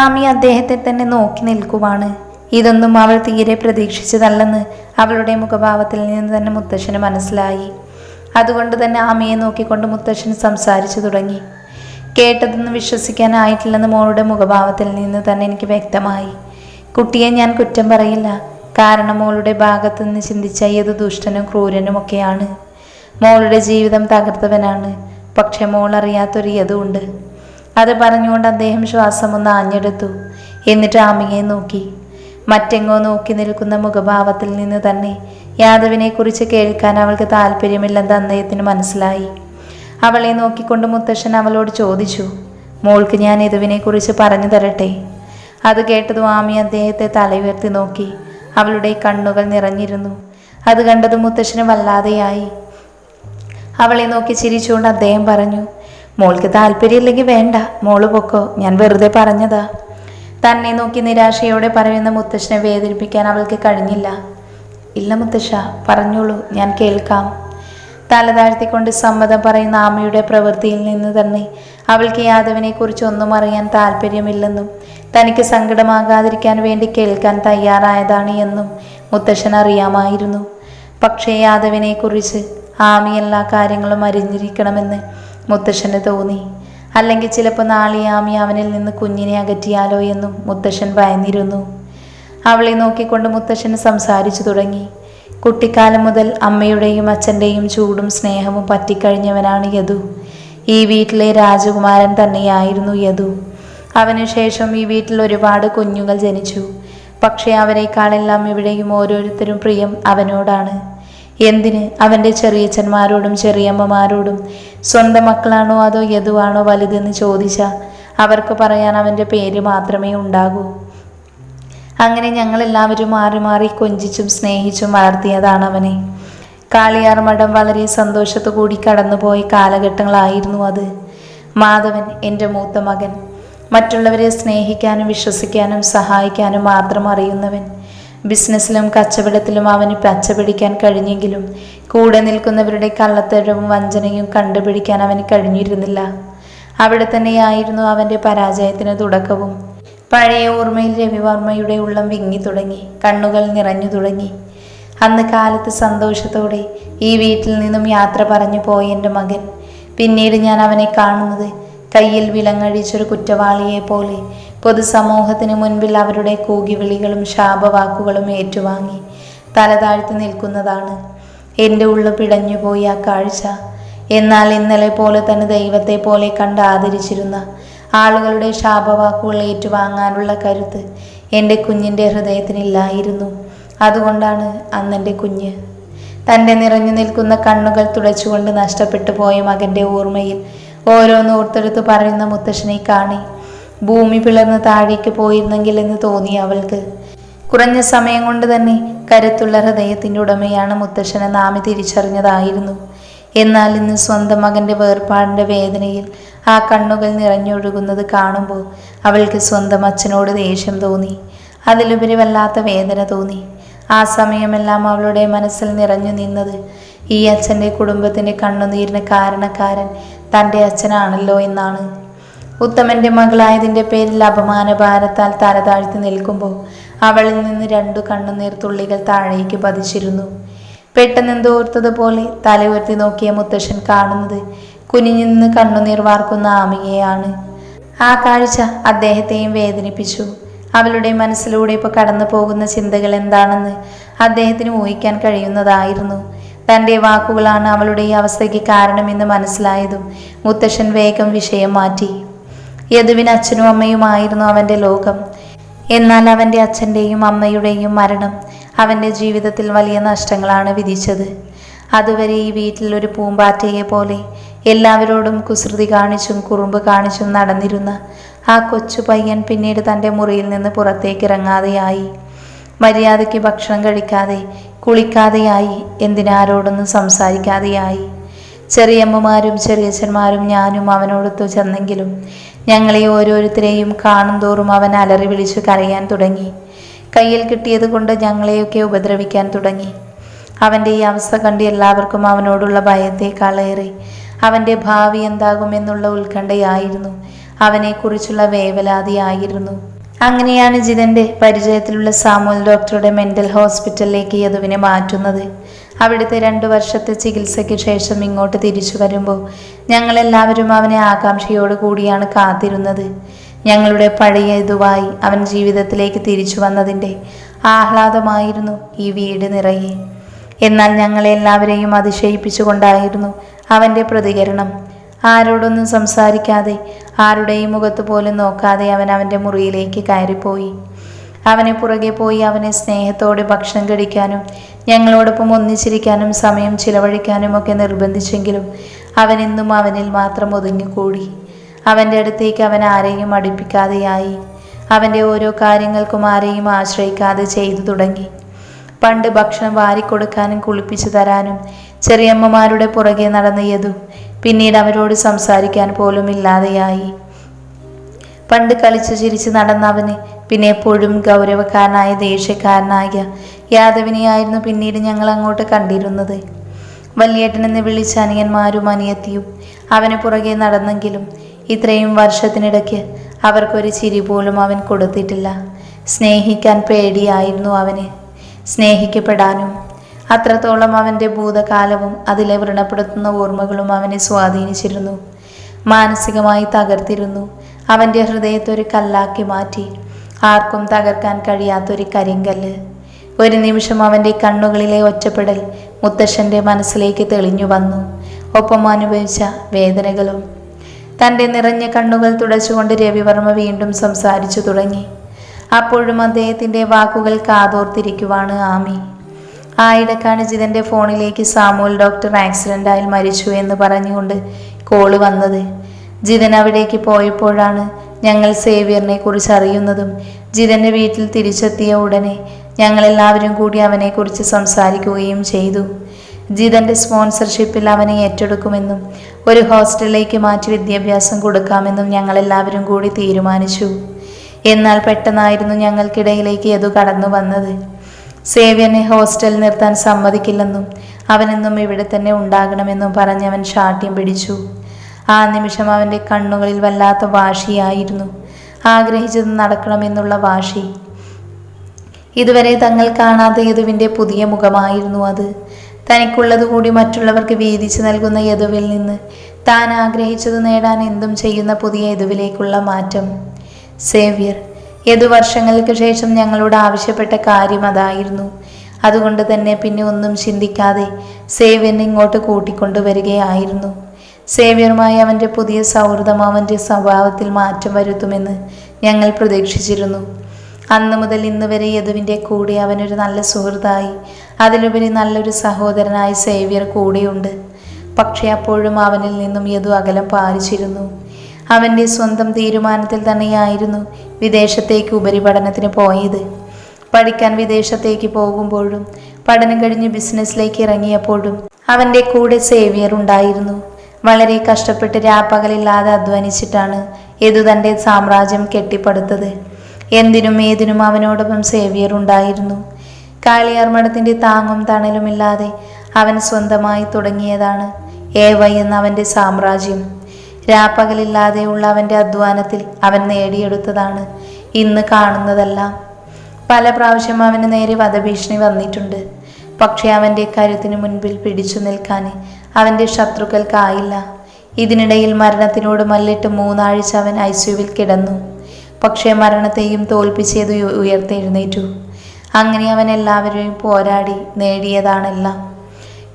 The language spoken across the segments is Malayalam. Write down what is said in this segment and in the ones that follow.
ആമി അദ്ദേഹത്തെ തന്നെ നോക്കി നിൽക്കുവാണ്. ഇതൊന്നും അവൾ തീരെ പ്രതീക്ഷിച്ചതല്ലെന്ന് അവളുടെ മുഖഭാവത്തിൽ നിന്ന് തന്നെ മുത്തശ്ശന് മനസ്സിലായി. അതുകൊണ്ട് തന്നെ ആമിയെ നോക്കിക്കൊണ്ട് മുത്തശ്ശൻ സംസാരിച്ചു തുടങ്ങി. കേട്ടതൊന്നും വിശ്വസിക്കാനായിട്ടില്ലെന്ന് മോളുടെ മുഖഭാവത്തിൽ നിന്ന് തന്നെ എനിക്ക് വ്യക്തമായി. കുട്ടിയെ ഞാൻ കുറ്റം പറയില്ല. കാരണം മോളുടെ ഭാഗത്തു നിന്ന് ചിന്തിച്ച ഏത് ദുഷ്ടനും ക്രൂരനുമൊക്കെയാണ്. മോളുടെ ജീവിതം തകർത്തവനാണ്. പക്ഷെ മോൾ അറിയാത്തൊരു യതുണ്ട്. അത് പറഞ്ഞുകൊണ്ട് അദ്ദേഹം ശ്വാസം ഒന്ന് ആഞ്ഞെടുത്തു. എന്നിട്ട് ആമിയെ നോക്കി. മറ്റെങ്ങോ നോക്കി നിൽക്കുന്ന മുഖഭാവത്തിൽ നിന്ന് തന്നെ യാദവിനെ കുറിച്ച് കേൾക്കാൻ അവൾക്ക് താല്പര്യമില്ലെന്ന് അദ്ദേഹത്തിന് മനസ്സിലായി. അവളെ നോക്കിക്കൊണ്ട് മുത്തശ്ശൻ അവളോട് ചോദിച്ചു, മോൾക്ക് ഞാൻ യദുവിനെ കുറിച്ച് പറഞ്ഞു തരട്ടെ? അത് കേട്ടതും ആമി അദ്ദേഹത്തെ തലയുയർത്തി നോക്കി. അവളുടെ കണ്ണുകൾ നിറഞ്ഞിരുന്നു. അത് കണ്ടതും മുത്തശ്ശന് വല്ലാതെയായി. അവളെ നോക്കി ചിരിച്ചുകൊണ്ട് അദ്ദേഹം പറഞ്ഞു, മോൾക്ക് താല്പര്യമില്ലെങ്കിൽ വേണ്ട, മോള് പൊക്കോ, ഞാൻ വെറുതെ പറഞ്ഞതാ. തന്നെ നോക്കി നിരാശയോടെ പറയുന്ന മുത്തശ്ശനെ വേദനിപ്പിക്കാൻ അവൾക്ക് കഴിഞ്ഞില്ല. ഇല്ല മുത്തശ്ശ, പറഞ്ഞോളൂ, ഞാൻ കേൾക്കാം. തല താഴ്ത്തിക്കൊണ്ട് സമ്മതം പറയുന്ന ആമയുടെ പ്രവൃത്തിയിൽ നിന്ന് തന്നെ അവൾക്ക് യാദവിനെ കുറിച്ച് ഒന്നും അറിയാൻ താല്പര്യമില്ലെന്നും തനിക്ക് സങ്കടമാകാതിരിക്കാൻ വേണ്ടി കേൾക്കാൻ തയ്യാറായതാണ് എന്നും മുത്തശ്ശൻ അറിയാമായിരുന്നു. പക്ഷേ യാദവിനെ കുറിച്ച് ആമി എല്ലാ കാര്യങ്ങളും അറിഞ്ഞിരിക്കണമെന്ന് മുത്തശ്ശന് തോന്നി. അല്ലെങ്കിൽ ചിലപ്പോൾ നാളെ ആമി അവനിൽ നിന്ന് കുഞ്ഞിനെ അകറ്റിയാലോ എന്നും മുത്തശ്ശൻ ഭയന്നിരുന്നു. അവളെ നോക്കിക്കൊണ്ട് മുത്തശ്ശൻ സംസാരിച്ചു തുടങ്ങി. കുട്ടിക്കാലം മുതൽ അമ്മയുടെയും അച്ഛൻ്റെയും ചൂടും സ്നേഹവും പറ്റിക്കഴിഞ്ഞവനാണ് യദു. ഈ വീട്ടിലെ രാജകുമാരൻ തന്നെയായിരുന്നു യദു. അവനുശേഷം ഈ വീട്ടിൽ ഒരുപാട് കുഞ്ഞുങ്ങൾ ജനിച്ചു. പക്ഷേ അവരെക്കാളെല്ലാം ഇവിടെയും ഓരോരുത്തരും പ്രിയം അവനോടാണ്. എന്തിന്? അവൻ്റെ ചെറിയച്ഛന്മാരോടും ചെറിയമ്മമാരോടും സ്വന്തം മക്കളാണോ അതോ യദുവാണോ വലുതെന്ന് ചോദിച്ചാൽ അവർക്ക് പറയാൻ അവൻ്റെ പേര് മാത്രമേ ഉണ്ടാകൂ. അങ്ങനെ ഞങ്ങളെല്ലാവരും മാറി മാറി കൊഞ്ചിച്ചും സ്നേഹിച്ചും വളർത്തിയതാണ് അവനെ. കാളിയാർ മഠം വളരെ സന്തോഷത്തു കൂടി കടന്നുപോയ കാലഘട്ടങ്ങളായിരുന്നു അത്. മാധവൻ എൻ്റെ മൂത്ത മകൻ. മറ്റുള്ളവരെ സ്നേഹിക്കാനും വിശ്വസിക്കാനും സഹായിക്കാനും മാത്രം അറിയുന്നവൻ. ബിസിനസ്സിലും കച്ചവടത്തിലും അവന് പച്ച പിടിക്കാൻ കഴിഞ്ഞെങ്കിലും കൂടെ നിൽക്കുന്നവരുടെ കള്ളത്തരവും വഞ്ചനയും കണ്ടുപിടിക്കാൻ അവന് കഴിഞ്ഞിരുന്നില്ല. അവിടെ തന്നെയായിരുന്നു അവൻ്റെ പരാജയത്തിന് തുടക്കവും. പഴയ ഓർമ്മയിൽ രവിവർമ്മയുടെ ഉള്ളം വിങ്ങി തുടങ്ങി, കണ്ണുകൾ നിറഞ്ഞു തുടങ്ങി. അന്ന് കാലത്ത് സന്തോഷത്തോടെ ഈ വീട്ടിൽ നിന്നും യാത്ര പറഞ്ഞു പോയ എൻ്റെ മകൻ പിന്നീട് ഞാൻ അവനെ കാണുന്നത് കയ്യിൽ വിലങ്ങഴിച്ചൊരു കുറ്റവാളിയെ പോലെ പൊതുസമൂഹത്തിന് മുൻപിൽ അവരുടെ കൂകിവിളികളും ശാപവാക്കുകളും ഏറ്റുവാങ്ങി തല താഴ്ത്തി നിൽക്കുന്നതാണ്. എൻ്റെ ഉള്ളു പിടഞ്ഞുപോയി ആ കാഴ്ച. എന്നാൽ ഇന്നലെ പോലെ തന്നെ ദൈവത്തെ പോലെ കണ്ട് ആദരിച്ചിരുന്ന ആളുകളുടെ ശാപവാക്കുകൾ ഏറ്റുവാങ്ങാനുള്ള കരുത്ത് എൻ്റെ കുഞ്ഞിൻ്റെ ഹൃദയത്തിനില്ലായിരുന്നു. അതുകൊണ്ടാണ് അന്നെൻ്റെ കുഞ്ഞ് തൻ്റെ നിറഞ്ഞു നിൽക്കുന്ന കണ്ണുകൾ തുടച്ചുകൊണ്ട് നഷ്ടപ്പെട്ടു പോയ മകൻ്റെ ഓർമ്മയിൽ ഓരോന്ന് ഓർത്തെടുത്ത് പറയുന്ന മുത്തശ്ശനെ കാണി ഭൂമി പിളർന്ന് താഴേക്ക് പോയിരുന്നെങ്കിൽ എന്ന് തോന്നി അവൾക്ക്. കുറഞ്ഞ സമയം കൊണ്ട് തന്നെ കരുത്തുള്ള ഹൃദയത്തിൻ്റെ ഉടമയാണ് മുത്തശ്ശനെന്ന് ആമി തിരിച്ചറിഞ്ഞതായിരുന്നു. എന്നാൽ ഇന്ന് സ്വന്തം മകൻ്റെ വേർപാടിൻ്റെ വേദനയിൽ ആ കണ്ണുകൾ നിറഞ്ഞൊഴുകുന്നത് കാണുമ്പോൾ അവൾക്ക് സ്വന്തം അച്ഛനോട് ദേഷ്യം തോന്നി. അതിലുപരി വല്ലാത്ത വേദന തോന്നി. ആ സമയമെല്ലാം അവളുടെ മനസ്സിൽ നിറഞ്ഞു നിന്നത് ഈ അച്ഛൻ്റെ കുടുംബത്തിൻ്റെ കണ്ണുനീരിന് കാരണക്കാരൻ തൻ്റെ അച്ഛനാണല്ലോ എന്നാണ്. ഉത്തമൻ്റെ മകളായതിൻ്റെ പേരിൽ അപമാനഭാരത്താൽ തല താഴ്ത്തി നിൽക്കുമ്പോൾ അവളിൽ നിന്ന് 2 കണ്ണുനീർ തുള്ളികൾ താഴേക്ക് പതിച്ചിരുന്നു. പെട്ടെന്നെന്തോർത്തതുപോലെ തല ഉയർത്തി നോക്കിയ മുത്തശ്ശൻ കാണുന്നത് കുനിഞ്ഞു നിന്ന് കണ്ണുനീർ വാർക്കുന്ന ആമിയെയാണ്. ആ കാഴ്ച അദ്ദേഹത്തെയും വേദനിപ്പിച്ചു. അവളുടെ മനസ്സിലൂടെ ഇപ്പോൾ കടന്നു പോകുന്ന ചിന്തകൾ എന്താണെന്ന് അദ്ദേഹത്തിന് ഊഹിക്കാൻ കഴിയുന്നതായിരുന്നു. തൻ്റെ വാക്കുകളാണ് അവളുടെ ഈ അവസ്ഥയ്ക്ക് കാരണമെന്ന് മനസ്സിലായതും മുത്തശ്ശൻ വേഗം വിഷയം മാറ്റി. യദുവിന് അച്ഛനും അമ്മയുമായിരുന്നു അവൻ്റെ ലോകം. എന്നാൽ അവൻ്റെ അച്ഛൻ്റെയും അമ്മയുടെയും മരണം അവൻ്റെ ജീവിതത്തിൽ വലിയ നഷ്ടങ്ങളാണ് വിധിച്ചത്. അതുവരെ ഈ വീട്ടിൽ ഒരു പൂമ്പാറ്റയെ പോലെ എല്ലാവരോടും കുസൃതി കാണിച്ചും കുറുമ്പ് കാണിച്ചും നടന്നിരുന്ന ആ കൊച്ചു പയ്യൻ പിന്നീട് തൻ്റെ മുറിയിൽ നിന്ന് പുറത്തേക്ക് ഇറങ്ങാതെയായി. മര്യാദയ്ക്ക് ഭക്ഷണം കഴിക്കാതെ കുളിക്കാതെയായി. എന്തിനാരോടൊന്നും സംസാരിക്കാതെയായി. ചെറിയമ്മമാരും ചെറിയച്ഛന്മാരും ഞാനും അവനോടൊത്തു ചെന്നെങ്കിലും ഞങ്ങളെ ഓരോരുത്തരെയും കാണും തോറും അവൻ അലറി വിളിച്ചു കരയാൻ തുടങ്ങി. കയ്യിൽ കിട്ടിയത് കൊണ്ട് ഞങ്ങളെയൊക്കെ ഉപദ്രവിക്കാൻ തുടങ്ങി. അവൻ്റെ ഈ അവസ്ഥ കണ്ട് എല്ലാവർക്കും അവനോടുള്ള ഭയത്തേക്കാളേറെ അവൻ്റെ ഭാവി എന്താകുമെന്നുള്ള ഉത്കണ്ഠയായിരുന്നു അവനെക്കുറിച്ചുള്ള വേവലാതിയായിരുന്നു. അങ്ങനെയാണ് ജിതന്റെ പരിചയത്തിലുള്ള സാമുവൽ ഡോക്ടറുടെ മെന്റൽ ഹോസ്പിറ്റലിലേക്ക് യദുവിനെ മാറ്റുന്നത്. അവിടുത്തെ 2 വർഷത്തെ ചികിത്സയ്ക്ക് ശേഷം ഇങ്ങോട്ട് തിരിച്ചു വരുമ്പോൾ ഞങ്ങളെല്ലാവരും അവനെ ആകാംക്ഷയോട് കൂടിയാണ് കാത്തിരുന്നത്. ഞങ്ങളുടെ പഴയ യദുവായി അവൻ ജീവിതത്തിലേക്ക് തിരിച്ചു വന്നതിൻ്റെ ആഹ്ലാദമായിരുന്നു ഈ വീട് നിറയെ. എന്നാൽ ഞങ്ങളെല്ലാവരെയും അതിശയിപ്പിച്ചുകൊണ്ടായിരുന്നു അവൻ്റെ പ്രതികരണം. ആരോടൊന്നും സംസാരിക്കാതെ, ആരുടെയും മുഖത്ത് പോലും നോക്കാതെ അവൻ അവൻ്റെ മുറിയിലേക്ക് കയറിപ്പോയി. അവനെ പുറകെ പോയി അവനെ സ്നേഹത്തോടെ ഭക്ഷണം കഴിക്കാനും ഞങ്ങളോടൊപ്പം ഒന്നിച്ചിരിക്കാനും സമയം ചിലവഴിക്കാനും ഒക്കെ നിർബന്ധിച്ചെങ്കിലും അവൻ ഇന്നും അവനിൽ മാത്രം ഒതുങ്ങിക്കൂടി. അവൻ്റെ അടുത്തേക്ക് അവൻ ആരെയും അടുപ്പിക്കാതെയായി. അവൻ്റെ ഓരോ കാര്യങ്ങൾക്കും ആരെയും ആശ്രയിക്കാതെ ചെയ്തു തുടങ്ങി. പണ്ട് ഭക്ഷണം വാരിക്കൊടുക്കാനും കുളിപ്പിച്ചു തരാനും ചെറിയമ്മമാരുടെ പുറകെ നടന്ന യദു പിന്നീട് അവരോട് സംസാരിക്കാൻ പോലും ഇല്ലാതെയായി. പണ്ട് കളിച്ചു ചിരിച്ച് നടന്നവന് പിന്നെ എപ്പോഴും ഗൗരവക്കാരനായ ദേഷ്യക്കാരനായ യാദവിനെയായിരുന്നു പിന്നീട് ഞങ്ങൾ അങ്ങോട്ട് കണ്ടിരുന്നത്. വല്യേട്ടനെന്ന് വിളിച്ച അനിയന്മാരും അനിയത്തിയും അവന് പുറകെ നടന്നെങ്കിലും ഇത്രയും വർഷത്തിനിടയ്ക്ക് അവർക്കൊരു ചിരി പോലും അവൻ കൊടുത്തിട്ടില്ല. സ്നേഹിക്കാൻ പേടിയായിരുന്നു അവന്, സ്നേഹിക്കപ്പെടാനും. അത്രത്തോളം അവൻ്റെ ഭൂതകാലവും അതിലെ വ്രണപ്പെടുത്തുന്ന ഓർമ്മകളും അവനെ സ്വാധീനിച്ചിരുന്നു, മാനസികമായി തകർത്തിരുന്നു. അവൻ്റെ ഹൃദയത്തൊരു കല്ലാക്കി മാറ്റി, ആർക്കും തകർക്കാൻ കഴിയാത്തൊരു കരിങ്കല്ല്. ഒരു നിമിഷം അവൻ്റെ കണ്ണുകളിലെ ഒറ്റപ്പെടൽ മുത്തശ്ശൻ്റെ മനസ്സിലേക്ക് തെളിഞ്ഞു വന്നു, ഒപ്പം അനുഭവിച്ച വേദനകളും. തൻ്റെ നിറഞ്ഞ കണ്ണുകൾ തുടച്ചുകൊണ്ട് രവിവർമ്മ വീണ്ടും സംസാരിച്ചു തുടങ്ങി. അപ്പോഴും അദ്ദേഹത്തിൻ്റെ വാക്കുകൾ കാതോർത്തിരിക്കുവാണ് ആമി. ആയിടക്കാണ് ജിതൻ്റെ ഫോണിലേക്ക് സാമുവൽ ഡോക്ടർ ആക്സിഡൻ്റായി മരിച്ചു എന്ന് പറഞ്ഞുകൊണ്ട് കോള് വന്നത്. ജിതൻ അവിടേക്ക് പോയപ്പോഴാണ് ഞങ്ങൾ സേവ്യറിനെ കുറിച്ച് അറിയുന്നതും ജിതൻ്റെ വീട്ടിൽ തിരിച്ചെത്തിയ ഉടനെ ഞങ്ങളെല്ലാവരും കൂടി അവനെക്കുറിച്ച് സംസാരിക്കുകയും ചെയ്തു. ജിതൻ്റെ സ്പോൺസർഷിപ്പിൽ അവനെ ഏറ്റെടുക്കുമെന്നും ഒരു ഹോസ്റ്റലിലേക്ക് മാറ്റി വിദ്യാഭ്യാസം കൊടുക്കാമെന്നും ഞങ്ങളെല്ലാവരും കൂടി തീരുമാനിച്ചു. എന്നാൽ പെട്ടെന്നായിരുന്നു ഞങ്ങൾക്കിടയിലേക്ക് യദു കടന്നു വന്നത്. സേവ്യനെ ഹോസ്റ്റലിൽ നിർത്താൻ സമ്മതിക്കില്ലെന്നും അവനെന്നും ഇവിടെ തന്നെ ഉണ്ടാകണമെന്നും പറഞ്ഞവൻ ശാഠ്യം പിടിച്ചു. ആ നിമിഷം അവൻ്റെ കണ്ണുകളിൽ വല്ലാത്ത വാശിയായിരുന്നു, ആഗ്രഹിച്ചത് നടക്കണമെന്നുള്ള വാശി. ഇതുവരെ തങ്ങൾ കാണാത്ത യദുവിൻ്റെ പുതിയ മുഖമായിരുന്നു അത്. തനിക്കുള്ളത് കൂടി മറ്റുള്ളവർക്ക് വീതിച്ചു നൽകുന്ന യദുവിൽ നിന്ന് താൻ ആഗ്രഹിച്ചത് നേടാൻ എന്തും ചെയ്യുന്ന പുതിയ യദുവിലേക്കുള്ള മാറ്റം. സേവ്യർ യദു വർഷങ്ങൾക്ക് ശേഷം ഞങ്ങളോട് ആവശ്യപ്പെട്ട കാര്യം അതായിരുന്നു. അതുകൊണ്ട് തന്നെ പിന്നെ ഒന്നും ചിന്തിക്കാതെ സേവ്യനെ ഇങ്ങോട്ട് കൂട്ടിക്കൊണ്ടുവരികയായിരുന്നു. സേവ്യറുമായി അവൻ്റെ പുതിയ സൗഹൃദം അവൻ്റെ സ്വഭാവത്തിൽ മാറ്റം വരുത്തുമെന്ന് ഞങ്ങൾ പ്രതീക്ഷിച്ചിരുന്നു. അന്നു മുതൽ ഇന്ന് വരെ യദുവിൻ്റെ കൂടെ അവനൊരു നല്ല സുഹൃത്തായി, അതിലുപരി നല്ലൊരു സഹോദരനായി സേവ്യർ കൂടെയുണ്ട്. പക്ഷേ അപ്പോഴും അവനിൽ നിന്നും യദു അകലം പാലിച്ചിരുന്നു. അവൻ്റെ സ്വന്തം തീരുമാനത്തിൽ തന്നെയായിരുന്നു വിദേശത്തേക്ക് ഉപരിപഠനത്തിന് പോയത്. പഠിക്കാൻ വിദേശത്തേക്ക് പോകുമ്പോഴും പഠനം കഴിഞ്ഞ് ബിസിനസ്സിലേക്ക് ഇറങ്ങിയപ്പോഴും അവൻ്റെ കൂടെ സേവ്യർ ഉണ്ടായിരുന്നു. വളരെ കഷ്ടപ്പെട്ട് രാപ്പകലില്ലാതെ അധ്വാനിച്ചിട്ടാണ് യദു തൻ്റെ സാമ്രാജ്യം കെട്ടിപ്പടുത്തത്. എന്തിനും ഏതിനും അവനോടൊപ്പം സേവ്യർ ഉണ്ടായിരുന്നു. കാളിയാർ മഠത്തിൻ്റെ താങ്ങും തണലുമില്ലാതെ അവൻ സ്വന്തമായി തുടങ്ങിയതാണ് AY എന്ന അവൻ്റെ സാമ്രാജ്യം. രാപ്പകലില്ലാതെയുള്ള അവൻ്റെ അധ്വാനത്തിൽ അവൻ നേടിയെടുത്തതാണ് ഇന്ന് കാണുന്നതെല്ലാം. പല പ്രാവശ്യം അവന് നേരെ വധഭീഷണി വന്നിട്ടുണ്ട്. പക്ഷേ അവൻ്റെ കരുത്തിന് മുൻപിൽ പിടിച്ചു നിൽക്കാൻ അവൻ്റെ ശത്രുക്കൾക്കായില്ല. ഇതിനിടയിൽ മരണത്തിനോട് മല്ലിട്ട് 3 ആഴ്ച അവൻ ICUവിൽ കിടന്നു. പക്ഷേ മരണത്തെയും തോൽപ്പിച്ചത് ഉയർത്തെഴുന്നേറ്റു. അങ്ങനെ അവൻ എല്ലാവരെയും പോരാടി നേടിയതാണെല്ലാം.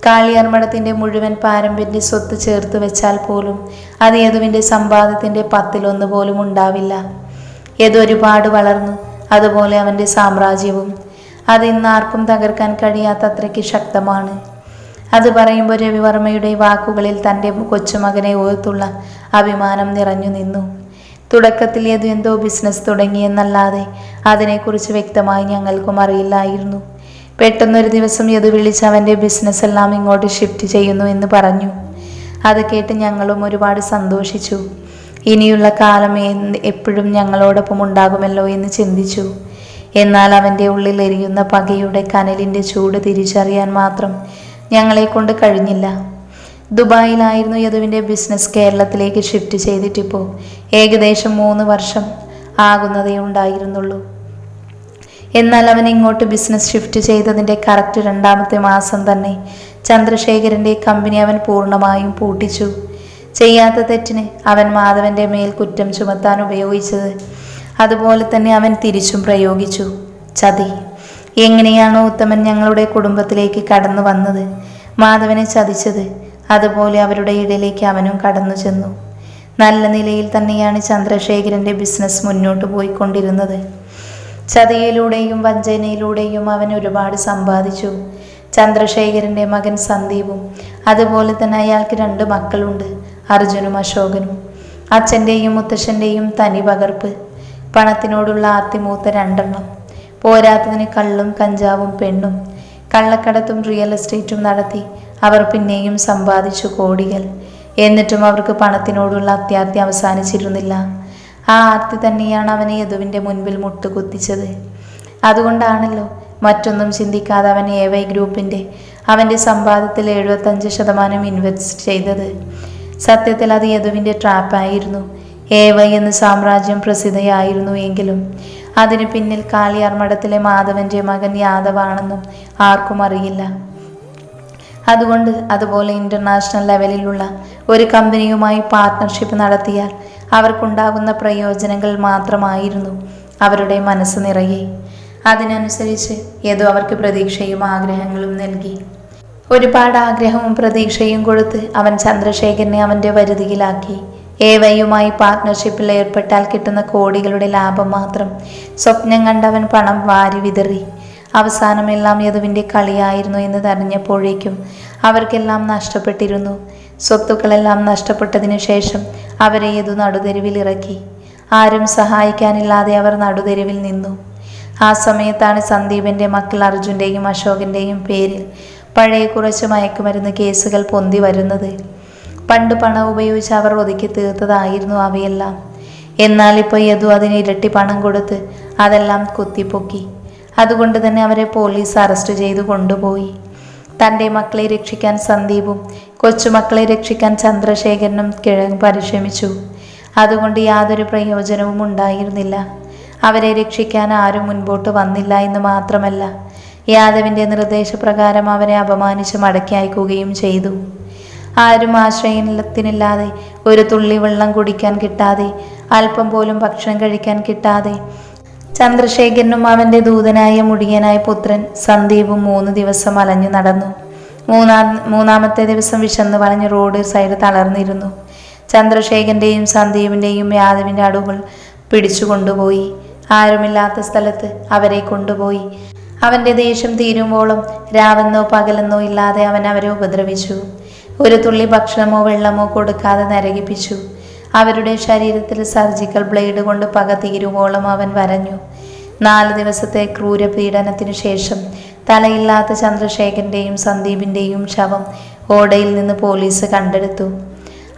കാളിയാർ മഠത്തിൻ്റെ മുഴുവൻ പാരമ്പര്യ സ്വത്ത് ചേർത്ത് വെച്ചാൽ പോലും അത് യദുവിൻ്റെ സമ്പാദ്യത്തിൻ്റെ 10-1 പോലും ഉണ്ടാവില്ല. യദു ഒരുപാട് വളർന്നു, അതുപോലെ അവൻ്റെ സാമ്രാജ്യവും. അത് ഇന്ന് ആർക്കും തകർക്കാൻ കഴിയാത്തത്രയ്ക്ക് ശക്തമാണ്. അത് പറയുമ്പോൾ രവിവർമ്മയുടെ വാക്കുകളിൽ തൻ്റെ കൊച്ചുമകനെ ഓർത്തുള്ള അഭിമാനം നിറഞ്ഞു നിന്നു. തുടക്കത്തിൽ യദു എന്തോ ബിസിനസ് തുടങ്ങിയെന്നല്ലാതെ അതിനെക്കുറിച്ച് വ്യക്തമായി ഞങ്ങൾക്കും അറിയില്ലായിരുന്നു. പെട്ടെന്നൊരു ദിവസം യദു വിളിച്ച് അവൻ്റെ ബിസിനസ് എല്ലാം ഇങ്ങോട്ട് ഷിഫ്റ്റ് ചെയ്യുന്നു എന്ന് പറഞ്ഞു. അത് കേട്ട് ഞങ്ങളും ഒരുപാട് സന്തോഷിച്ചു. ഇനിയുള്ള കാലം എപ്പോഴും ഞങ്ങളോടൊപ്പം ഉണ്ടാകുമല്ലോ എന്ന് ചിന്തിച്ചു. എന്നാൽ അവൻ്റെ ഉള്ളിൽ എരിയുന്ന പകയുടെ കനലിൻ്റെ ചൂട് തിരിച്ചറിയാൻ മാത്രം ഞങ്ങളെ കൊണ്ട് കഴിഞ്ഞില്ല. ദുബായിലായിരുന്നു യദുവിൻ്റെ ബിസിനസ്. കേരളത്തിലേക്ക് ഷിഫ്റ്റ് ചെയ്തിട്ടിപ്പോൾ ഏകദേശം 3 വർഷം ആകുന്നതേ ഉണ്ടായിരുന്നുള്ളൂ. എന്നാൽ അവൻ ഇങ്ങോട്ട് ബിസിനസ് ഷിഫ്റ്റ് ചെയ്തതിൻ്റെ കറക്റ്റ് 2ാമത്തെ മാസം തന്നെ ചന്ദ്രശേഖരൻ്റെ കമ്പനി അവൻ പൂർണ്ണമായും പൂട്ടിച്ചു. ചെയ്യാത്ത തെറ്റിന് അവൻ മാധവൻ്റെ മേൽ കുറ്റം ചുമത്താൻ ഉപയോഗിച്ചത് അതുപോലെ തന്നെ അവൻ തിരിച്ചും പ്രയോഗിച്ചു. ചതി. എങ്ങനെയാണോ ഉത്തമൻ ഞങ്ങളുടെ കുടുംബത്തിലേക്ക് കടന്നു വന്നത്, മാധവനെ ചതിച്ചത്, അതുപോലെ അവരുടെ ഇടയിലേക്ക് അവനും കടന്നു ചെന്നു. നല്ല നിലയിൽ തന്നെയാണ് ചന്ദ്രശേഖരൻ്റെ ബിസിനസ് മുന്നോട്ട് പോയിക്കൊണ്ടിരുന്നത്. ചതിയിലൂടെയും വഞ്ചനയിലൂടെയും അവൻ ഒരുപാട് സമ്പാദിച്ചു. ചന്ദ്രശേഖരൻ്റെ മകൻ സന്ദീപും, അതുപോലെ തന്നെ അയാൾക്ക് 2 മക്കളുണ്ട്, അർജുനും അശോകനും. അച്ഛൻ്റെയും മുത്തശ്ശൻ്റെയും തനി പകർപ്പ്. പണത്തിനോടുള്ള ആർത്തിമൂത്ത 2 എണ്ണം. പോരാത്തതിന് കള്ളും കഞ്ചാവും പെണ്ണും. കള്ളക്കടത്തും റിയൽ എസ്റ്റേറ്റും നടത്തി അവർ പിന്നെയും സമ്പാദിച്ചു കോടികൾ. എന്നിട്ടും അവർക്ക് പണത്തിനോടുള്ള അത്യാർത്തി അവസാനിച്ചിരുന്നില്ല. ആ ആർത്തി തന്നെയാണ് അവനെ യദുവിൻ്റെ മുൻപിൽ മുട്ടുകുത്തിച്ചത്. അതുകൊണ്ടാണല്ലോ മറ്റൊന്നും ചിന്തിക്കാതെ അവൻ AY ഗ്രൂപ്പിൻ്റെ അവൻ്റെ സമ്പാദ്യത്തിൽ 75% ഇൻവെസ്റ്റ് ചെയ്തത്. സത്യത്തിൽ അത് യദുവിൻ്റെ ട്രാപ്പായിരുന്നു. AY എന്ന സാമ്രാജ്യം പ്രസിദ്ധയായിരുന്നു എങ്കിലും അതിന് പിന്നിൽ കാളിയാർ മഠത്തിലെ മാധവൻ്റെ മകൻ യാദവാണെന്നും ആർക്കും അറിയില്ല. അതുകൊണ്ട് അതുപോലെ ഇൻ്റർനാഷണൽ ലെവലിലുള്ള ഒരു കമ്പനിയുമായി പാർട്ട്ണർഷിപ്പ് നടത്തിയാൽ അവർക്കുണ്ടാകുന്ന പ്രയോജനങ്ങൾ മാത്രമായിരുന്നു അവരുടെ മനസ്സ് നിറയെ. അതിനനുസരിച്ച് യദു അവർക്ക് പ്രതീക്ഷയും ആഗ്രഹങ്ങളും നൽകി. ഒരുപാട് ആഗ്രഹവും പ്രതീക്ഷയും കൊടുത്ത് അവൻ ചന്ദ്രശേഖരനെ അവൻ്റെ വരുതിയിലാക്കി. AYയുമായി പാർട്ട്ണർഷിപ്പിൽ ഏർപ്പെട്ടാൽ കിട്ടുന്ന കോടികളുടെ ലാഭം മാത്രം സ്വപ്നം കണ്ടവൻ പണം വാരി വിതറി. അവസാനമെല്ലാം യദുവിൻ്റെ കളിയായിരുന്നു എന്ന് അറിഞ്ഞപ്പോഴേക്കും അവർക്കെല്ലാം നഷ്ടപ്പെട്ടിരുന്നു. സ്വത്തുക്കളെല്ലാം നഷ്ടപ്പെട്ടതിനു ശേഷം അവരെ യദു നടുതെരുവിൽ ഇറക്കി. ആരും സഹായിക്കാനില്ലാതെ അവർ നടുതെരുവിൽ നിന്നു. ആ സമയത്താണ് സന്ദീപിൻ്റെ മക്കൾ അർജുൻ്റെയും അശോകൻ്റെയും പേരിൽ പഴയ കുറച്ച് മയക്കുമരുന്ന് കേസുകൾ പൊന്തി വരുന്നത്. പണ്ട് പണം ഉപയോഗിച്ച് അവർ ഒതുക്കി തീർത്തതായിരുന്നു അവയെല്ലാം. എന്നാൽ ഇപ്പോൾ യദു അതിന് ഇരട്ടി പണം കൊടുത്ത് അതെല്ലാം കുത്തിപ്പൊക്കി. അതുകൊണ്ട് തന്നെ അവരെ പോലീസ് അറസ്റ്റ് ചെയ്തു കൊണ്ടുപോയി. തൻ്റെ മക്കളെ രക്ഷിക്കാൻ സന്ദീപും കൊച്ചുമക്കളെ രക്ഷിക്കാൻ ചന്ദ്രശേഖരനും പരിശ്രമിച്ചു. അതുകൊണ്ട് യാതൊരു പ്രയോജനവും ഉണ്ടായിരുന്നില്ല. അവരെ രക്ഷിക്കാൻ ആരും മുൻപോട്ട് വന്നില്ല എന്ന് മാത്രമല്ല, യാദവിൻ്റെ നിർദ്ദേശപ്രകാരം അവരെ അപമാനിച്ച് മടക്കി അയക്കുകയും ചെയ്തു. ആരും ആശ്രയത്തിനില്ലാതെ, ഒരു തുള്ളി വെള്ളം കുടിക്കാൻ കിട്ടാതെ, അല്പം പോലും ഭക്ഷണം കഴിക്കാൻ കിട്ടാതെ ചന്ദ്രശേഖരനും അവൻ്റെ ദൂതനായ മുടിയനായ പുത്രൻ സന്ദീപും 3 ദിവസം അലഞ്ഞു നടന്നു. മൂന്നാമത്തെ ദിവസം വിശന്ന് വളഞ്ഞ് റോഡ് സൈഡ് തളർന്നിരുന്നു. ചന്ദ്രശേഖരൻ്റെയും സന്ദീപിൻ്റെയും യാദവിൻ്റെ അടുകൾ പിടിച്ചു കൊണ്ടുപോയി. ആരുമില്ലാത്ത സ്ഥലത്ത് അവരെ കൊണ്ടുപോയി. അവൻ്റെ ദേഷ്യം തീരുമ്പോഴും രാവെന്നോ പകലെന്നോ ഇല്ലാതെ അവൻ അവരെ ഉപദ്രവിച്ചു. ഒരു തുള്ളി ഭക്ഷണമോ വെള്ളമോ കൊടുക്കാതെ നരകിപ്പിച്ചു. അവരുടെ ശരീരത്തിൽ സർജിക്കൽ ബ്ലേഡ് കൊണ്ട് പക തീരുവോളം അവൻ വരഞ്ഞു. 4 ദിവസത്തെ ക്രൂര പീഡനത്തിനു ശേഷം തലയില്ലാത്ത ചന്ദ്രശേഖരൻ്റെയും സന്ദീപിൻ്റെയും ശവം ഓടയിൽ നിന്ന് പോലീസ് കണ്ടെടുത്തു.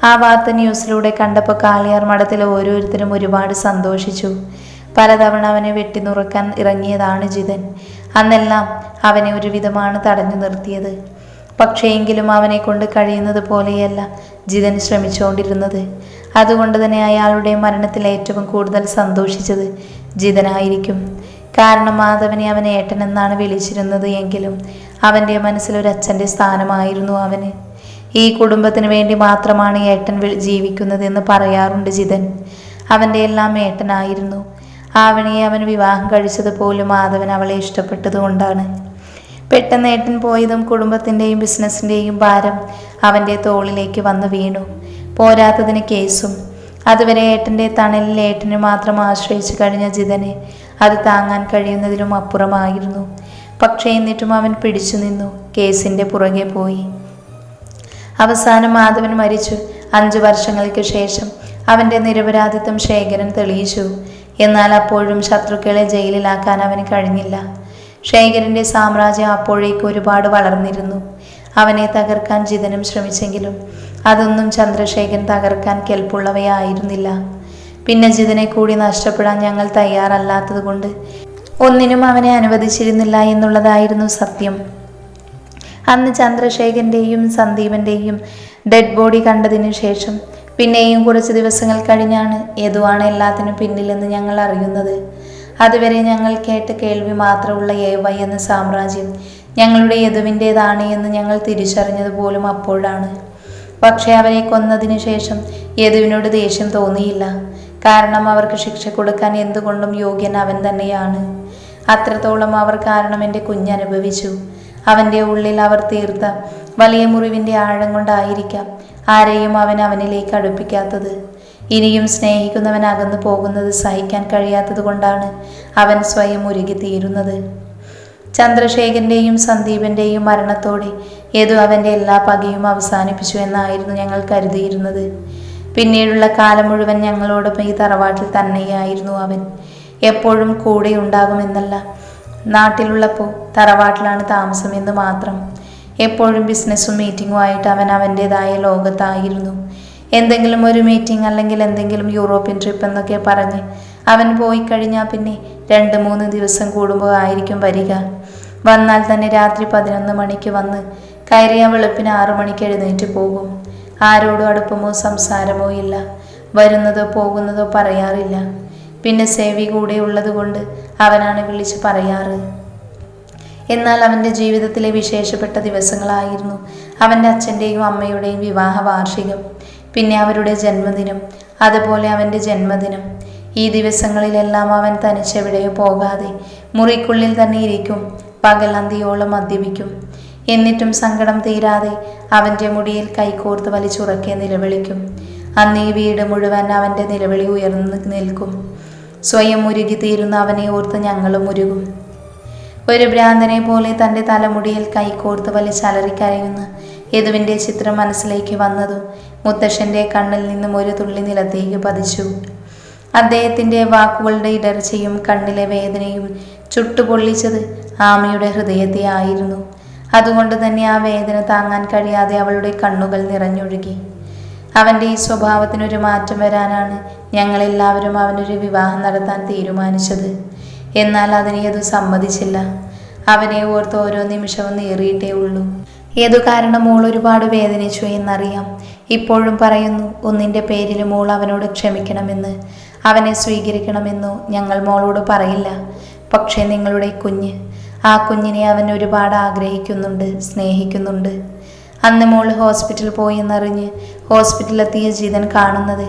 ആ വാർത്ത ന്യൂസിലൂടെ കണ്ടപ്പോൾ കാളിയാർ മഠത്തിലെ ഓരോരുത്തരും ഒരുപാട് സന്തോഷിച്ചു. പലതവണ അവനെ വെട്ടിനുറുക്കാൻ ഇറങ്ങിയതാണ് ജിതൻ. അന്നെല്ലാം അവനെ ഒരുവിധമാണ് തടഞ്ഞു നിർത്തിയത്. പക്ഷേ എങ്കിലും അവനെ കൊണ്ട് കഴിയുന്നത് പോലെയല്ല ജിതൻ ശ്രമിച്ചുകൊണ്ടിരുന്നത്. അതുകൊണ്ട് തന്നെ അയാളുടെ മരണത്തിൽ ഏറ്റവും കൂടുതൽ സന്തോഷിച്ചത് ജിതനായിരിക്കും. കാരണം മാധവനെ അവൻ ഏട്ടനെന്നാണ് വിളിച്ചിരുന്നത് എങ്കിലും അവൻ്റെ മനസ്സിലൊരച്ഛൻ്റെ സ്ഥാനമായിരുന്നു അവന്. ഈ കുടുംബത്തിന് വേണ്ടി മാത്രമാണ് ഏട്ടൻ ജീവിക്കുന്നതെന്ന് പറയാറുണ്ട് ജിതൻ. അവൻ്റെ എല്ലാം ഏട്ടനായിരുന്നു. ആവണിയെ അവൻ വിവാഹം കഴിച്ചത് പോലും മാധവൻ അവളെ ഇഷ്ടപ്പെട്ടതുകൊണ്ടാണ്. പെട്ടെന്ന് ഏട്ടൻ പോയതും കുടുംബത്തിൻ്റെയും ബിസിനസ്സിൻ്റെയും ഭാരം അവൻ്റെ തോളിലേക്ക് വന്നു വീണു. പോരാത്തതിന് കേസും. അതുവരെ ഏട്ടൻ്റെ തണലിൽ ഏട്ടനെ മാത്രം ആശ്രയിച്ചു കഴിഞ്ഞ ജിതന് അത് താങ്ങാൻ കഴിയുന്നതിലും അപ്പുറമായിരുന്നു. പക്ഷേ എന്നിട്ടും അവൻ പിടിച്ചു നിന്നു. കേസിൻ്റെ പുറകെ പോയി. അവസാനം മാധവൻ മരിച്ചു. 5 വർഷങ്ങൾക്ക് ശേഷം അവൻ്റെ നിരപരാധിത്വം ശേഖരൻ തെളിയിച്ചു. എന്നാൽ അപ്പോഴും ശത്രുക്കളെ ജയിലിലാക്കാൻ അവന് കഴിഞ്ഞില്ല. ശേഖരൻ്റെ സാമ്രാജ്യം അപ്പോഴേക്ക് ഒരുപാട് വളർന്നിരുന്നു. അവനെ തകർക്കാൻ ജിതനും ശ്രമിച്ചെങ്കിലും അതൊന്നും ചന്ദ്രശേഖരൻ തകർക്കാൻ കെൽപ്പുള്ളവയായിരുന്നില്ല. പിന്നെ ജിതനെ കൂടി നഷ്ടപ്പെടാൻ ഞങ്ങൾ തയ്യാറല്ലാത്തത് കൊണ്ട് ഒന്നിനും അവനെ അനുവദിച്ചിരുന്നില്ല എന്നുള്ളതായിരുന്നു സത്യം. അന്ന് ചന്ദ്രശേഖരൻ്റെയും സന്ദീപൻ്റെയും ഡെഡ് ബോഡി കണ്ടതിനു ശേഷം പിന്നെയും കുറച്ച് ദിവസങ്ങൾ കഴിഞ്ഞാണ് യദുവാണ് എല്ലാത്തിനും പിന്നിലെന്ന് ഞങ്ങൾ അറിയുന്നത്. അതുവരെ ഞങ്ങൾ കേട്ട കേൾവി മാത്രമുള്ള AY എന്ന സാമ്രാജ്യം ഞങ്ങളുടെ യദുവിൻ്റേതാണ് എന്ന് ഞങ്ങൾ തിരിച്ചറിഞ്ഞത് പോലും അപ്പോഴാണ്. പക്ഷേ അവരെ കൊന്നതിന് ശേഷം യദുവിനോട് ദേഷ്യം തോന്നിയില്ല. കാരണം അവർക്ക് ശിക്ഷ കൊടുക്കാൻ എന്തുകൊണ്ടും യോഗ്യൻ അവൻ തന്നെയാണ്. അത്രത്തോളം അവർ കാരണം എൻ്റെ കുഞ്ഞനുഭവിച്ചു. അവൻ്റെ ഉള്ളിൽ അവർ തീർത്ത വലിയ മുറിവിൻ്റെ ആഴം കൊണ്ടായിരിക്കാം ആരെയും അവനിലേക്ക് അടുപ്പിക്കാത്തത്. ഇനിയും സ്നേഹിക്കുന്നവൻ അകന്നു പോകുന്നത് സഹിക്കാൻ കഴിയാത്തത് കൊണ്ടാണ് അവൻ സ്വയം ഉരുകിത്തീരുന്നത്. ചന്ദ്രശേഖരൻ്റെയും സന്ദീപൻ്റെയും മരണത്തോടെ യദു അവൻ്റെ എല്ലാ പകയും അവസാനിപ്പിച്ചു എന്നായിരുന്നു ഞങ്ങൾ കരുതിയിരുന്നത്. പിന്നീടുള്ള കാലം മുഴുവൻ ഞങ്ങളോടൊപ്പം ഈ തറവാട്ടിൽ തന്നെയായിരുന്നു അവൻ. എപ്പോഴും കൂടെ ഉണ്ടാകുമെന്നല്ല, നാട്ടിലുള്ളപ്പോൾ തറവാട്ടിലാണ് താമസമെന്ന് മാത്രം. എപ്പോഴും ബിസിനസ്സും മീറ്റിങ്ങും ആയിട്ട് അവൻ അവൻ്റേതായ ലോകത്തായിരുന്നു. എന്തെങ്കിലും ഒരു മീറ്റിംഗ് അല്ലെങ്കിൽ എന്തെങ്കിലും യൂറോപ്യൻ ട്രിപ്പ് എന്നൊക്കെ പറഞ്ഞ് അവൻ പോയി കഴിഞ്ഞാൽ പിന്നെ 2-3 ദിവസം കൂടുമ്പോൾ ആയിരിക്കും വരിക. വന്നാൽ തന്നെ രാത്രി 11 മണിക്ക് വന്ന് കയറിയ വെളുപ്പിന് 6 മണിക്ക് എഴുന്നേറ്റ് പോകും. ആരോടും അടുപ്പമോ സംസാരമോ ഇല്ല. വരുന്നതോ പോകുന്നതോ പറയാറില്ല. പിന്നെ സേവി കൂടെ ഉള്ളത് കൊണ്ട് അവനാണ് വിളിച്ച് പറയാറ്. എന്നാൽ അവൻ്റെ ജീവിതത്തിലെ വിശേഷപ്പെട്ട ദിവസങ്ങളായിരുന്നു അവൻ്റെ അച്ഛൻ്റെയും അമ്മയുടെയും വിവാഹ വാർഷികം, പിന്നെ അവരുടെ ജന്മദിനം, അതുപോലെ അവൻ്റെ ജന്മദിനം. ഈ ദിവസങ്ങളിലെല്ലാം അവൻ തനിച്ചെവിടെയോ പോകാതെ മുറിക്കുള്ളിൽ തന്നെ ഇരിക്കും. പകൽ അന്തിയോളം മദ്യപിക്കും. എന്നിട്ടും സങ്കടം തീരാതെ അവൻ്റെ മുടിയിൽ കൈകോർത്ത് വലിച്ചുറക്കെ നിലവിളിക്കും. അന്ന് ഈ വീട് മുഴുവൻ അവൻ്റെ നിലവിളി ഉയർന്നു നിൽക്കും. സ്വയം ഉരുകി തീരുന്ന അവനെ ഓർത്ത് ഞങ്ങളും ഉരുകും. ഒരു ഭ്രാന്തനെ പോലെ തൻ്റെ തലമുടിയിൽ കൈകോർത്ത് വലിച്ചലറിക്കരയുന്ന യദുവിൻ്റെ ചിത്രം മനസ്സിലേക്ക് വന്നതും മുത്തശ്ശൻ്റെ കണ്ണിൽ നിന്നും ഒരു തുള്ളി നിലത്തേക്ക് പതിച്ചു. അദ്ദേഹത്തിൻ്റെ വാക്കുകളുടെ ഇടർച്ചയും കണ്ണിലെ വേദനയും ചുട്ടുപൊള്ളിച്ചത് ആമയുടെ ഹൃദയത്തെ ആയിരുന്നു. അതുകൊണ്ട് തന്നെ ആ വേദന താങ്ങാൻ കഴിയാതെ അവളുടെ കണ്ണുകൾ നിറഞ്ഞൊഴുകി. അവൻ്റെ ഈ സ്വഭാവത്തിനൊരു മാറ്റം വരാനാണ് ഞങ്ങളെല്ലാവരും അവനൊരു വിവാഹം നടത്താൻ തീരുമാനിച്ചത്. എന്നാൽ അതിന് യദു സമ്മതിച്ചില്ല. അവനെ ഓർത്ത് ഓരോ നിമിഷവും നേറിയിട്ടേ ഉള്ളൂ. യദു കാരണം മോൾ ഒരുപാട് വേദനിച്ചു എന്നറിയാം. ഇപ്പോഴും പറയുന്നു, ഒന്നിൻ്റെ പേരിൽ മോൾ അവനോട് ക്ഷമിക്കണമെന്ന്, അവനെ സ്വീകരിക്കണമെന്നോ ഞങ്ങൾ മോളോട് പറയില്ല. പക്ഷേ നിങ്ങളുടെ കുഞ്ഞ്, ആ കുഞ്ഞിനെ അവൻ ഒരുപാട് ആഗ്രഹിക്കുന്നുണ്ട്, സ്നേഹിക്കുന്നുണ്ട്. അന്ന് മോൾ ഹോസ്പിറ്റലിൽ പോയി എന്നറിഞ്ഞ് ഹോസ്പിറ്റലിലെത്തിയ ജിതൻ കാണുന്നത്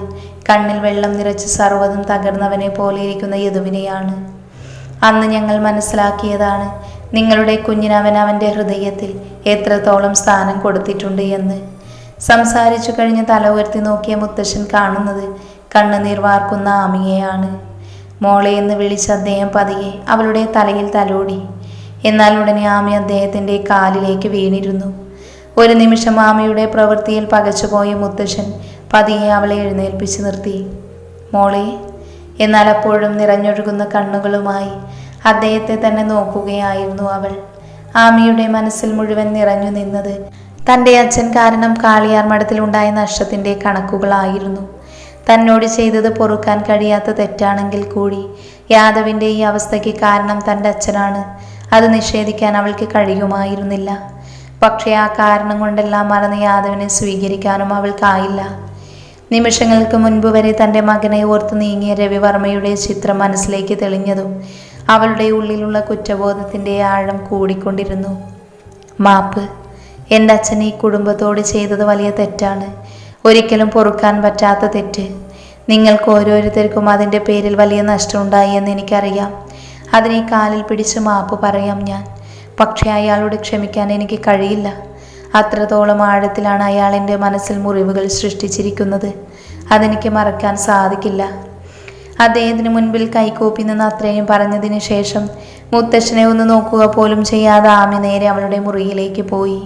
കണ്ണിൽ വെള്ളം നിറച്ച് സർവ്വതും തകർന്നവനെ പോലെ ഇരിക്കുന്ന യദുവിനെയാണ്. അന്ന് ഞങ്ങൾ മനസ്സിലാക്കിയതാണ് നിങ്ങളുടെ കുഞ്ഞിന് അവൻ്റെ ഹൃദയത്തിൽ എത്രത്തോളം സ്ഥാനം കൊടുത്തിട്ടുണ്ട് എന്ന്. സംസാരിച്ചു കഴിഞ്ഞ് തല ഉയർത്തി നോക്കിയ മുത്തശ്ശൻ കാണുന്നത് കണ്ണുനീർ വാർക്കുന്ന ആമിയെയാണ്. മോളെ എന്ന് വിളിച്ച അദ്ദേഹം പതിയെ അവളുടെ തലയിൽ തലോടി. എന്നാൽ ഉടനെ ആമി അദ്ദേഹത്തിൻ്റെ കാലിലേക്ക് വീണിരുന്നു. ഒരു നിമിഷം ആമയുടെ പ്രവൃത്തിയിൽ പകച്ചുപോയ മുത്തശ്ശൻ പതിയെ അവളെ എഴുന്നേൽപ്പിച്ച് നിർത്തി. മോളെ. എന്നാൽ അപ്പോഴും നിറഞ്ഞൊഴുകുന്ന കണ്ണുകളുമായി അദ്ദേഹത്തെ തന്നെ നോക്കുകയായിരുന്നു അവൾ. ആമിയുടെ മനസ്സിൽ മുഴുവൻ നിറഞ്ഞു നിന്നത് തൻ്റെ അച്ഛൻ കാരണം കാളിയാർ മഠത്തിലുണ്ടായ നഷ്ടത്തിൻ്റെ കണക്കുകളായിരുന്നു. തന്നോട് ചെയ്തത് പൊറുക്കാൻ കഴിയാത്ത തെറ്റാണെങ്കിൽ കൂടി യാദവിൻ്റെ ഈ അവസ്ഥയ്ക്ക് കാരണം തൻ്റെ അച്ഛനാണ്. അത് നിഷേധിക്കാൻ അവൾക്ക് കഴിയുമായിരുന്നില്ല. പക്ഷേ ആ കാരണം കൊണ്ടെല്ലാം മറന്ന് യാദവിനെ സ്വീകരിക്കാനും അവൾക്കായില്ല. നിമിഷങ്ങൾക്ക് മുൻപ് വരെ തൻ്റെ മകനെ ഓർത്ത് നീങ്ങിയ രവിവർമ്മയുടെ ചിത്രം മനസ്സിലേക്ക് തെളിഞ്ഞതും അവളുടെ ഉള്ളിലുള്ള കുറ്റബോധത്തിൻ്റെ ആഴം കൂടിക്കൊണ്ടിരുന്നു. മാപ്പ്. എൻ്റെ അച്ഛൻ ഈ കുടുംബത്തോട് ചെയ്തത് വലിയ തെറ്റാണ്, ഒരിക്കലും പൊറുക്കാൻ പറ്റാത്ത തെറ്റ്. നിങ്ങൾക്ക് ഓരോരുത്തർക്കും അതിൻ്റെ പേരിൽ വലിയ നഷ്ടമുണ്ടായി എന്ന് എനിക്കറിയാം. അതിനെ കാലിൽ പിടിച്ച് മാപ്പ് പറയാം ഞാൻ. പക്ഷേ അയാളോട് ക്ഷമിക്കാൻ എനിക്ക് കഴിയില്ല. അത്രത്തോളം ആഴത്തിലാണ് അയാൾ എൻ്റെ മനസ്സിൽ മുറിവുകൾ സൃഷ്ടിച്ചിരിക്കുന്നത്. അതെനിക്ക് മറക്കാൻ സാധിക്കില്ല. അദ്ദേഹത്തിന് മുൻപിൽ കൈകൂപ്പി നിന്ന് അത്രയും പറഞ്ഞതിന് ശേഷം മുത്തശ്ശനെ ഒന്ന് നോക്കുക പോലും ചെയ്യാതെ ആമി നേരെ അവളുടെ മുറിയിലേക്ക് പോയി.